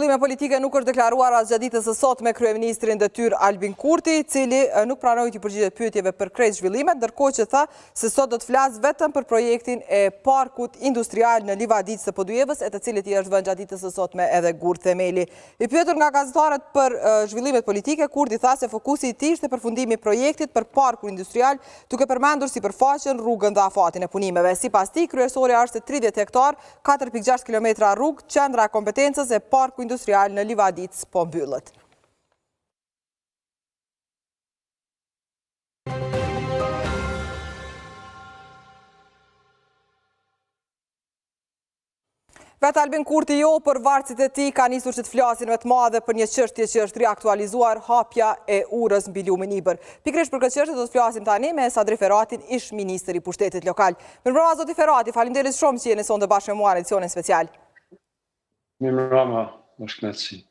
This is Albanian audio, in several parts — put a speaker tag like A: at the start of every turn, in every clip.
A: zhvillime politike nuk është deklaruar as gjatë ditës së sotme kryeministrin detyr Albin Kurti, i cili nuk pranoi të përgjigjet pyetjeve për krejt zhvillimet, ndërkohë që tha se sot do të flas vetëm për projektin e parkut industrial në Livadiç të Podujevës, e të cilit i është vënë gjatë ditës së sotme edhe gur themeli. I pyetur nga gazetarët për zhvillimet politike, Kurti tha se fokusi i tij ishte përfundimi i projektit për parkun industrial, duke përmendur sipërfaqen, rrugën dhe afatin e punimeve. Sipas tij, kryesorja është 30 hektar, 4.6 kilometra rrugë, qendra e kompetencës e parku industrial në Livadiç po mbyllet. Vetë Albin Kurti jo, për varësit e tij ka nisur që të flasin më të madhe për një çështje që është riaktualizuar, hapja e urës mbi lumin Ibër. Pikërisht për këtë çështje do të flasim tani me Sadri Feratin, ish ministër i pushtetit lokal. Mirëmbrëma zoti Ferati, faleminderit shumë që jeni sonte bashkë me mua në edicionin special.
B: Mirëmbrëma, është kënaqësi.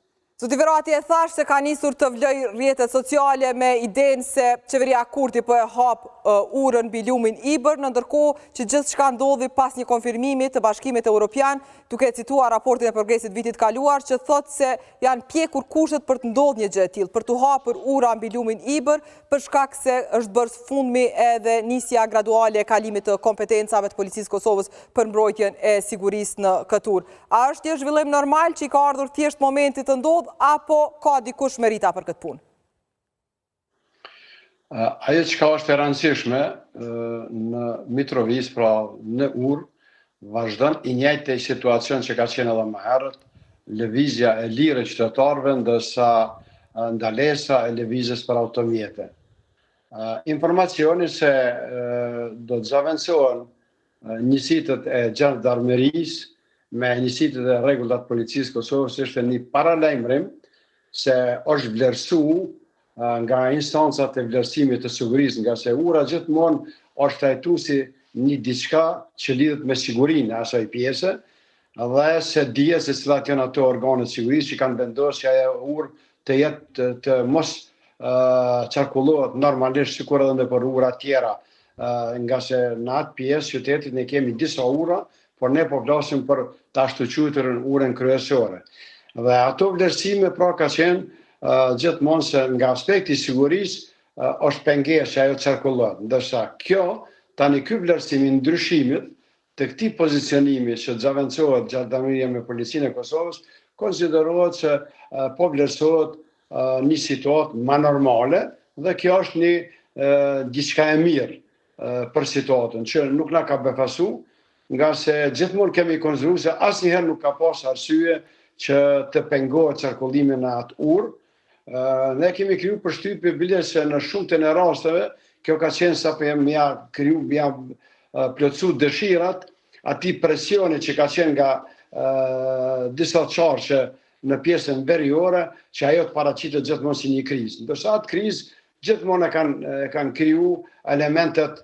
A: Zoti Ferati e thash se ka nisur të vloj rrjetet sociale me idenë se qeveria Kurti po e hap urën mbi lumin Ibër, ndërkohë që gjithçka ndodhi pas një konfirmimi të Bashkimit Evropian, duke cituar raportin e progresit vitit kaluar, që thotë se janë pjekur kushtet për të ndodhur një gjë e tillë, për të hapur ura mbi lumin Ibër, për shkak se është bërë sfundmi edhe nisja graduale e kalimit të kompetencave të Policisë Kosovës për mbrojtjen e sigurisë në këtë urë. A është një zhvillim normal që i ka ardhur thjesht momenti të ndodhë, apo ka dikush merita për këtë punë?
B: Ajo që ka është e rëndësishme në Mitrovic, pra në urë, vazhdon i njëjtë situacion që ka qenë edhe më herët, lëvizja e lirë e qytetarëve, ndërsa ndalesa e lëvizjes për automjete. Informacioni se do të zaventësohen njësitet e gjandarmerisë me njësitet e rregullat Policisë Kosovës është një paralajmërim se është vlerësu nga instancat e vlerësimit të sigurisë, nga se ura gjithmonë është trajtuar si një diçka që lidhet me sigurinë e asaj pjese, dhe se dihet se cilat janë ato organet sigurisë që kanë vendosur që ajo urë të jetë të mos qarkullohet normalisht sikur edhe në për ura tjera, nga se në atë pjesë qytetit ne kemi disa ura, por ne po flasim për të ashtu quajturën urën kryesore. Dhe ato vlerësime pra ka qenë gjithmonë se nga aspekti i sigurisë është pengesë që ajo qarkullohet. Ndërsa kjo, tani ky vlerësim i ndryshimit të këtij pozicionimi që zaventësohet Gjandarmeria me Policinë e Kosovës, konsiderohet se po vlerësohet një situatë më normale dhe kjo është një diçka e mirë për situatën që nuk na ka befasu, nga se gjithmonë kemi konsideruar se asnjëherë nuk ka pas arsye që të pengohet qarkullimi në atë urë. Ne kemi kriju përshtypje bile se në shumtën e rasteve kjo ka qenë sapo jam plotësu dëshirat atij presioni që ka qenë nga disa çarqe në pjesën veriore që ajo të paraqitet gjithmonë si një krizë. Ndërsa atë krizë gjithmonë kanë kriju elementet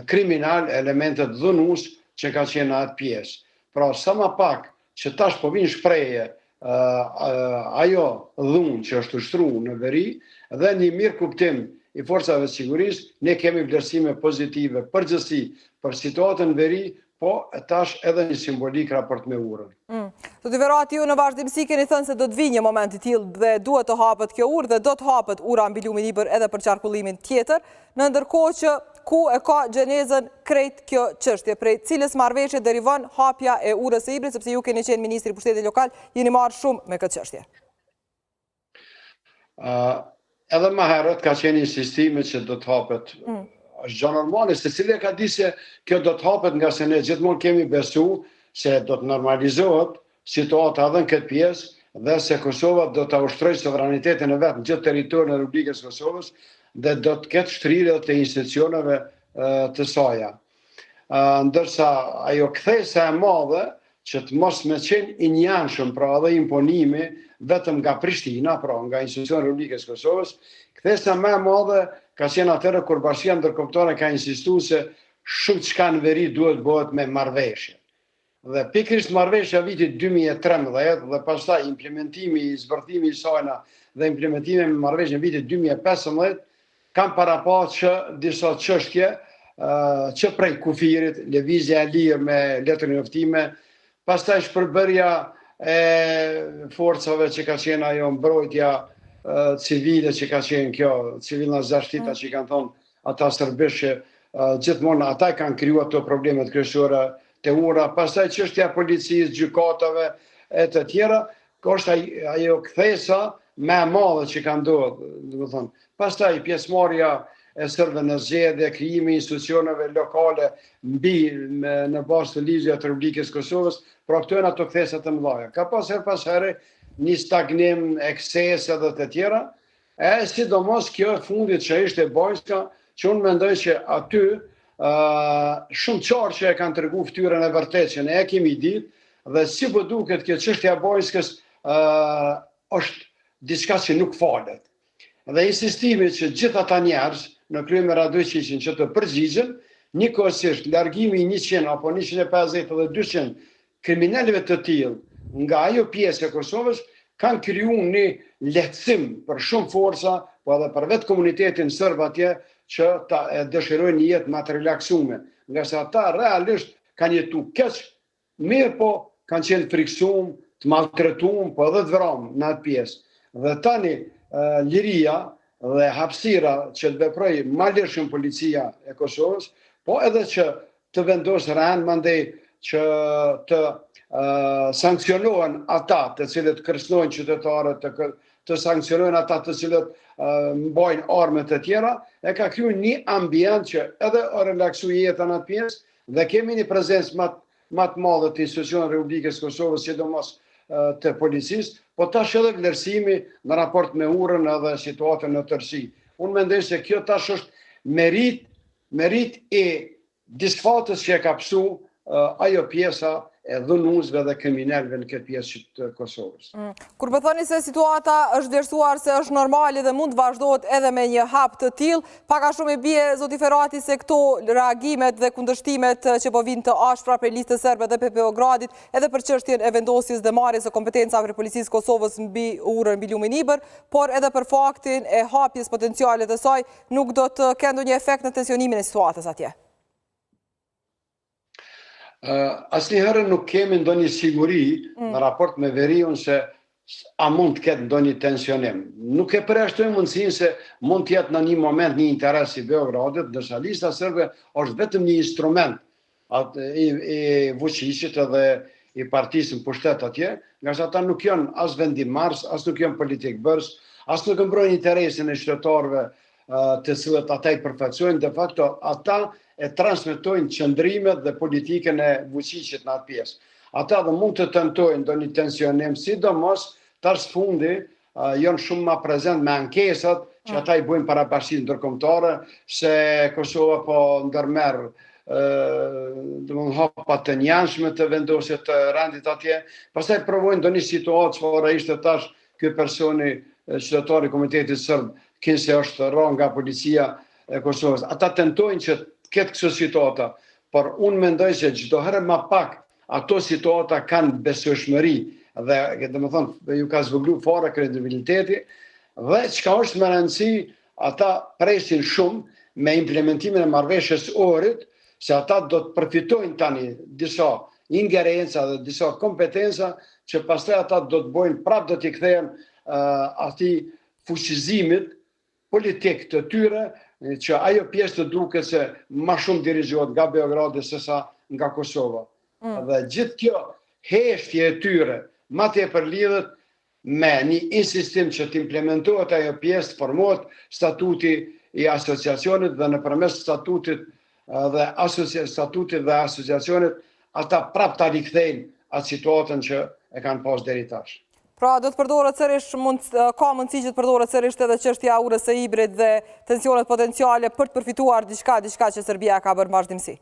B: kriminal, elementet dhunues që ka qenë në atë pjesë. Pra sa më pak që tash po vinë shprehje ajo dhunë që është ushtruar në veri dhe një mirë kuptim i forcave sigurisë, ne kemi vlerësime pozitive përgjithësi për situatën në veri, po tash edhe një simbolik raport me urën.
A: Zoti Ferati, ju në vazhdimsi keni thënë se do të vijë një moment i tillë dhe duhet të hapet kjo urë dhe do të hapet ura mbi lumin Ibër edhe për qarkullimin tjetër, në ndërkohë që ku e ka gjenezën krejt kjo çështje, prej cilës marrëveshje derivon hapja e urës së Ibrit, sepse ju keni qenë ministri i pushtetit lokal, jeni marrë shumë me këtë çështje.
B: Edhe më herët ka qenë insistime që do të hapet. Është gjë normale, se cili ka di se kjo do të hapet, nga se ne gjithmonë kemi besu se do të normalizohet situata edhe në këtë pjesë dhe se Kosova do të ushtrojë sovranitetin e vet në gjithë territorin e Republikës Kosovës dhe do të ketë shtrirje të institucioneve të saja. Ndërsa ajo kthesa e madhe që të mos me qenë i njanshëm, pra edhe imponimi vetëm nga Prishtina, pra nga institucionet e Republikës Kosovës, kthesa më e madhe ka qenë atëherë kur Bashkia Ndërkombëtare ka insistuar se shumë çka në veri duhet bëhet me marrëveshje. Dhe pikërisht marrëveshja vitit 2013 dhe pastaj implementimi i zbërthimi i saj dhe implementimi me marrëveshjen vitit 2015 kanë parapas që disa çështje që prej kufirit, lëvizja e lirë me letër njoftime, pastaj shpërbërja e forcave që ka qenë ajo mbrojtja civile që ka qenë kjo, civilna zashtita që kanë thonë ata serbisht që gjithmonë ata kanë kriju ato problemet kryesore të ura, pastaj çështja e policisë, gjykatave e të tjera, është ajo kthesa më e madhe që ka ndodhur, domethënë. Pastaj pjesëmarrja e serbëve në zgjedhje, krijimi i institucioneve lokale në bazë të ligjit të Republikës Kosovës, pra këto janë ato kthesa të mëdha. Ka pas her pas here një stagnim, eksese dhe të tjera, sidomos kjo e fundit që ishte Bojska, që unë mendoj që aty shumë qarë që e kanë tregu fytyrën e vërtet që ne e kemi ditë, dhe si po duket kjo çështja e Bojskës është diçka që nuk falet. Dhe insistimi që gjithë ata njerëz në krye me Radojićin që të përgjigjen, njëkohësisht largimi i 100 apo 150 dhe 200 kriminalëve të tillë nga ajo pjesë e Kosovës kanë krijuar një lehtësim për shumë forca, po edhe për vetë komunitetin serb atje që ta dëshirojnë një jetë më të relaksuar, nga se ata realisht kanë jetuar keq, mirë po kanë qenë friksuar, të maltretuar, po edhe të vrarë në atë pjesë. Dhe tani liria dhe hapësira që të veprojë më lirshëm policia e Kosovës, po edhe që të vendosë rënë, mandej që të sankcionohen ata të cilët kërcënojnë qytetarët, të sankcionohen ata të cilët mbajnë armë të tjera, e ka krijuar një ambient që edhe relaksu jetën atë pjesë dhe kemi një prezencë më të madhe të institucioneve të Republikës Kosovës, sidomos të policisë, po tash edhe vlerësimi në raport me urën edhe situatën në tërësi. Unë mendoj se kjo tash është merit e disfatës që e ka pësu ajo pjesa e dhunuesve dhe kriminalëve në këtë pjesë të Kosovës.
A: Kur po thoni se situata është vlerësuar se është normale dhe mund të vazhdohet edhe me një hap të tillë, pak a shumë e bie zoti Ferati se këto reagimet dhe kundërshtimet që po vinë të ashpra për listën serbe dhe për Beogradit, edhe për çështjen e vendosjes dhe marrjes së kompetencave të policisë Kosovës mbi urën mbi lumin Ibër, por edhe për faktin e hapjes potenciale të saj, nuk do të kenë ndonjë efekt në tensionimin e situatës atje.
B: Asnjëherë nuk kemi ndonjë siguri në raport me veriun se a mund të ketë ndonjë tensionim. Nuk e përjashtojmë mundësinë se mund të jetë në një moment një interes i Beogradit, ndërsa lista serbe është vetëm një instrument i Vučićit edhe i partisë në pushtet atje, nga se ata nuk janë as vendimmarrës, as nuk janë politik bërës, as nuk mbrojnë interesin e qytetarëve të cilët ata i përfaqësojnë, de facto ata e transmetojnë qëndrimet dhe politikën e Vučićit në atë pjesë. Ata dhe mund të tentojnë ndonjë tensionim, sidomos tash fundi janë shumë më prezent me ankesat që ata i bojnë parabashkinë ndërkombëtare se Kosova po ndërmerr hapa të njanshme të vendosjes të rendit atje, pastaj provojnë ndonjë situatë çfarë ishte tash ky personi qytetari i Komunitetit Serb, se është rënë nga policia e Kosovës. Ata tentojnë që këtë këso situata, por unë mendoj që çdo herë më pak ato situata kanë besueshmëri dhe domethënë ju ka zvogëluar fare kredibiliteti dhe çka është më rëndësi, ata presin shumë me implementimin e marrëveshjes Ohrit, se ata do të përfitojnë tani disa ingerenca dhe disa kompetenca që pastaj ata do të bojnë prapë do t'i kthejnë atij fuqizimit politik të tyre, që ajo pjesë të duket se më shumë dirigjohet nga Beogradi sesa nga Kosova. Dhe gjithë kjo heshtje e tyre, ma tepër lidhet me një insistim që të implementohet ajo pjesë, të formohet statuti i asociacionit dhe nëpërmes statutit dhe asociacionit, ata prapë ta rikthejnë atë situatën që e kanë pas deri tash.
A: Pra, do të përdoret sërish, ka mundësi që të përdoret sërish edhe çështja e urës së Ibrit dhe tensionet potenciale për të përfituar diçka që Serbia ka bërë vazhdimsi?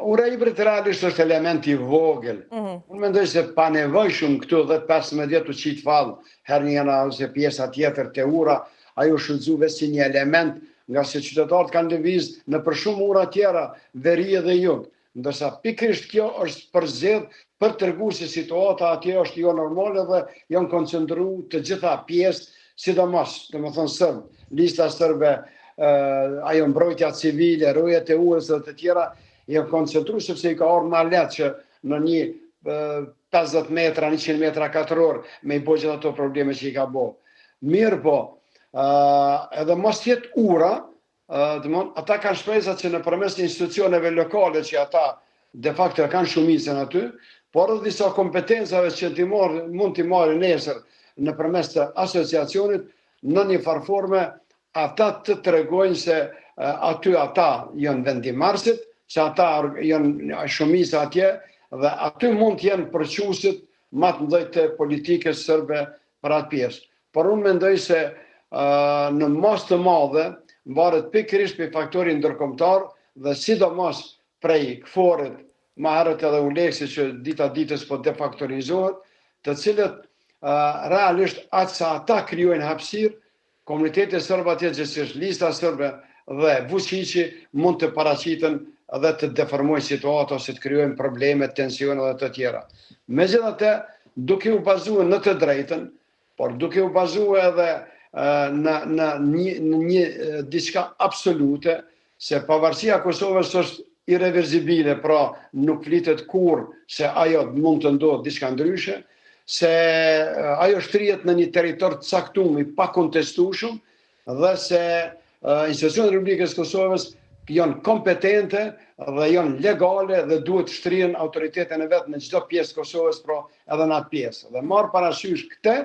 B: Ura e Ibrit realisht është element i vogël. Unë mendoj se pa nevojshëm këtu 10-15 vjet u qit fallë herë njëra ose pjesa tjetër të ura, ajo shfrytzuve si një element, nga se qytetarët kanë lëvizur në për shumë ura tjera, veri dhe jug. Ndërsa pikërisht kjo është përzgjedh për treguar se situata atje është jo normale dhe janë koncentruar të gjitha pjesë, sidomos, domethënë serb, lista serbe, ajo mbrojtja civile, rojet e urës dhe të tjera, janë koncentruar sepse i ka ardhur më lehtë që në një 50 metra, 100 metra katror me i bo gjitha ato probleme që i ka bo. Mirë po, edhe mos jetë ura, ata kanë shpresat që në përmes të institucioneve lokale që ata de facto kanë shumicën aty, por edhe disa kompetencave që mund t'i marrë nesër në përmes të asociacionit, në një farforme ata të tregojnë se aty ata janë vendimarrësit, që ata janë shumica atje dhe aty mund të jenë përqusit më të mëdhenj të politikës serbe për atë pjesë. Por unë mendoj se në mas të madhe varet pikërisht për faktorin ndërkombëtar dhe sidomos prej KFOR-it, më herët edhe Uleksi që dita ditës po defaktorizohet, të cilët realisht atë sa ata krijojnë hapësirë, komuniteti serb atje gjithsesi lista serbe dhe Vučići mund të paraqiten dhe të deformojnë situatë ose të krijojnë probleme, tensione dhe të tjera. Megjithatë, duke u bazuar në të drejtën, por duke u bazuar edhe në një diçka absolute, se pavarësia e Kosovës është irreversibile, pra nuk flitet kur se ajo mund të ndodhë diçka ndryshe, se ajo shtrihet në një territor të caktuar i pakontestueshëm dhe se institucionet e Republikës Kosovës janë kompetente dhe janë legale dhe duhet shtrihen autoritetin e vet në çdo pjesë të Kosovës, pra edhe në atë pjesë. Dhe marr parasysh këtë,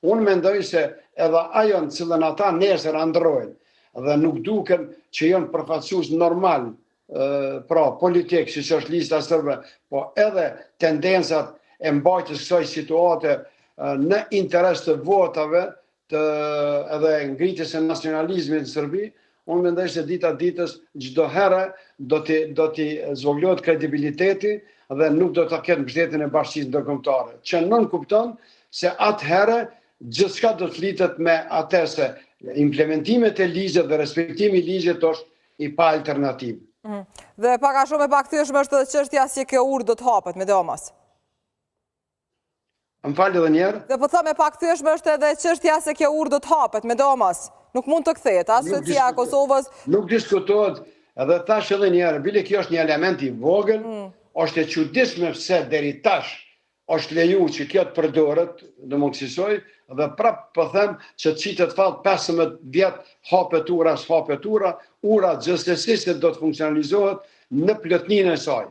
B: unë mendoj se edhe ajo në cilën ata nesër androjnë dhe nuk duken që janë përfaqësues normal, pra politik, si që është lista serbe, po edhe tendencat e mbajtjes kësaj situate në interes të votave, edhe ngritjes e nacionalizmit në Serbi, unë mendoj se dita ditës çdo herë do t'i zvogëlohet kredibiliteti dhe nuk do ta ketë mbështetjen e bashkisë ndërkombëtare, që nën kupton se atëherë gjithçka do të flitet me atë se implementimet e ligjit dhe respektimi i ligjit është i pa alternativë.
A: Dhe pak a shumë e pak thyeshme është edhe çështja si kjo urë do të hapet me Domas.
B: Më falë edhe njerë?
A: Dhe po them e pak thyeshme është edhe çështja se kjo urë do të hapet me Domas. Nuk mund të kthehet, as socia e Kosovës.
B: Nuk diskutohet, edhe thash edhe njerë, bile kjo është një element i vogël, është e çuditshme pse deri tash është leju që kjo të përdoret, do më kësisoj, dhe prapë po them që qitet fat 15 vjet hapet ura, s'hapet ura, ura gjithsesi se do të funksionalizohet në plotninë e saj.